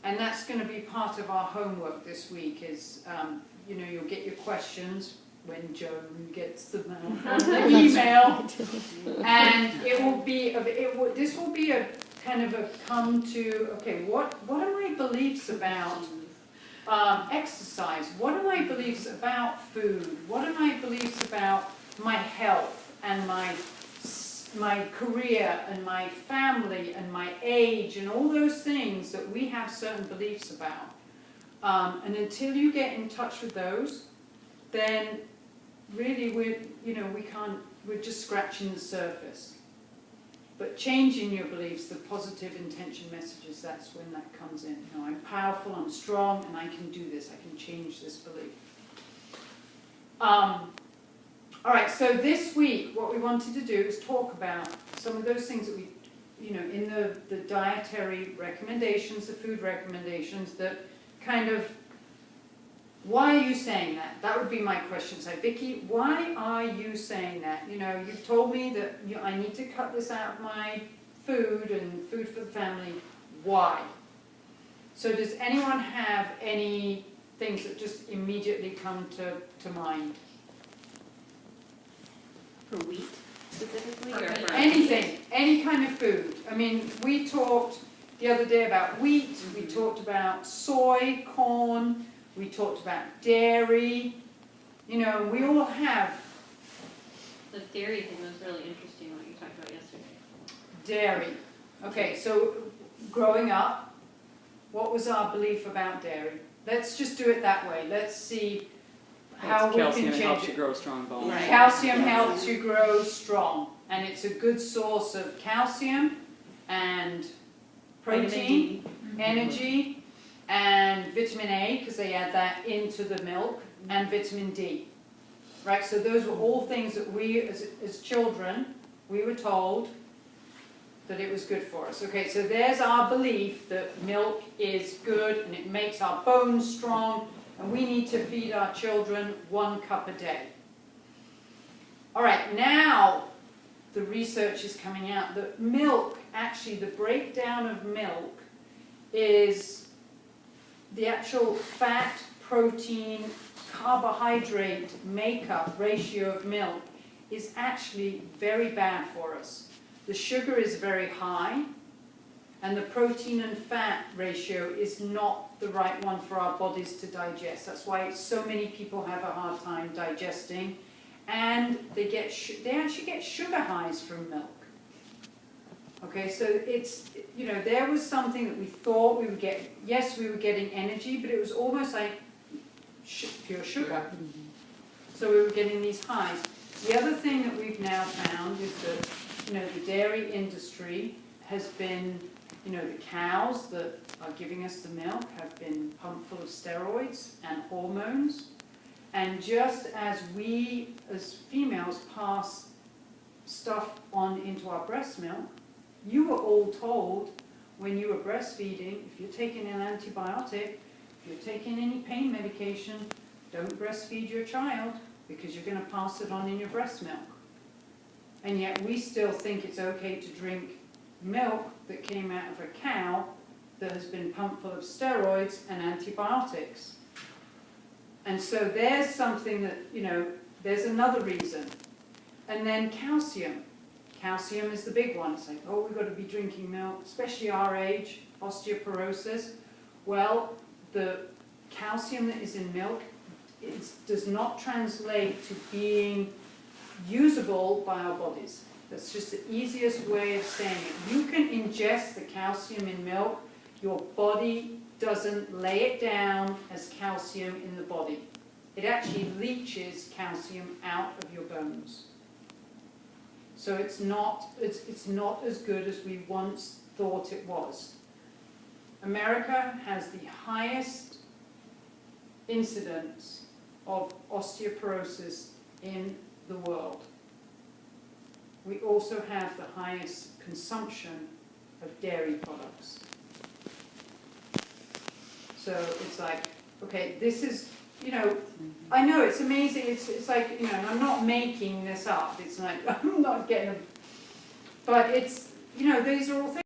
And that's going to be part of our homework this week is, you know, you'll get your questions when Joan gets them out on the email. And it will be, this will be a kind of a come to, okay, what are my beliefs about exercise? What are my beliefs about food? What are my beliefs about my health and my career and my family and my age and all those things that we have certain beliefs about. And until you get in touch with those, then really we're just scratching the surface. But changing your beliefs, the positive intention messages, that's when that comes in. You know, I'm powerful, I'm strong, and I can do this. I can change this belief. All right, so this week, what we wanted to do is talk about some of those things that we, you know, in the dietary recommendations, the food recommendations, that kind of, why are you saying that? That would be my question. So, Vicky, why are you saying that? You know, you've told me that I need to cut this out of my food and food for the family. Why? So does anyone have any things that just immediately come to mind? For wheat, specifically? Or for anything, any kind of food. I mean, we talked the other day about wheat, we talked about soy, corn, we talked about dairy. You know, we all have... The dairy thing was really interesting, what you talked about yesterday. Dairy. Okay, so growing up, what was our belief about dairy? Let's just do it that way. Let's see how we can change it. Calcium helps you grow strong bones. Right. Calcium helps you grow strong, and it's a good source of calcium and protein, energy, and vitamin A, because they add that into the milk, and vitamin D. Right, so those were all things that we, as children, we were told that it was good for us. Okay, so there's our belief that milk is good, and it makes our bones strong, and we need to feed our children 1 cup a day. All right, now the research is coming out that milk, actually the breakdown of milk is the actual fat, protein, carbohydrate makeup ratio of milk is actually very bad for us. The sugar is very high, and the protein and fat ratio is not the right one for our bodies to digest. That's why so many people have a hard time digesting, and they actually get sugar highs from milk. Okay, so it's, you know, there was something that we thought we would get. Yes, we were getting energy, but it was almost like pure sugar. So we were getting these highs. The other thing that we've now found is that, you know, the dairy industry has been, you know, the cows that are giving us the milk have been pumped full of steroids and hormones. And just as we, as females, pass stuff on into our breast milk, you were all told when you were breastfeeding, if you're taking an antibiotic, if you're taking any pain medication, don't breastfeed your child because you're going to pass it on in your breast milk. And yet we still think it's okay to drink milk that came out of a cow that has been pumped full of steroids and antibiotics. And so there's something that, you know, there's another reason. And then calcium. Calcium is the big one. It's like, oh, we've got to be drinking milk, especially our age, osteoporosis. Well, the calcium that is in milk does not translate to being usable by our bodies. That's just the easiest way of saying it. You can ingest the calcium in milk. Your body doesn't lay it down as calcium in the body. It actually leaches calcium out of your bones. So it's not as good as we once thought it was. America has the highest incidence of osteoporosis in the world. We also have the highest consumption of dairy products. So it's like, okay, this is, you know, I know it's amazing, it's like, you know, and I'm not making this up, it's like, I'm not getting them, but it's, you know, these are all things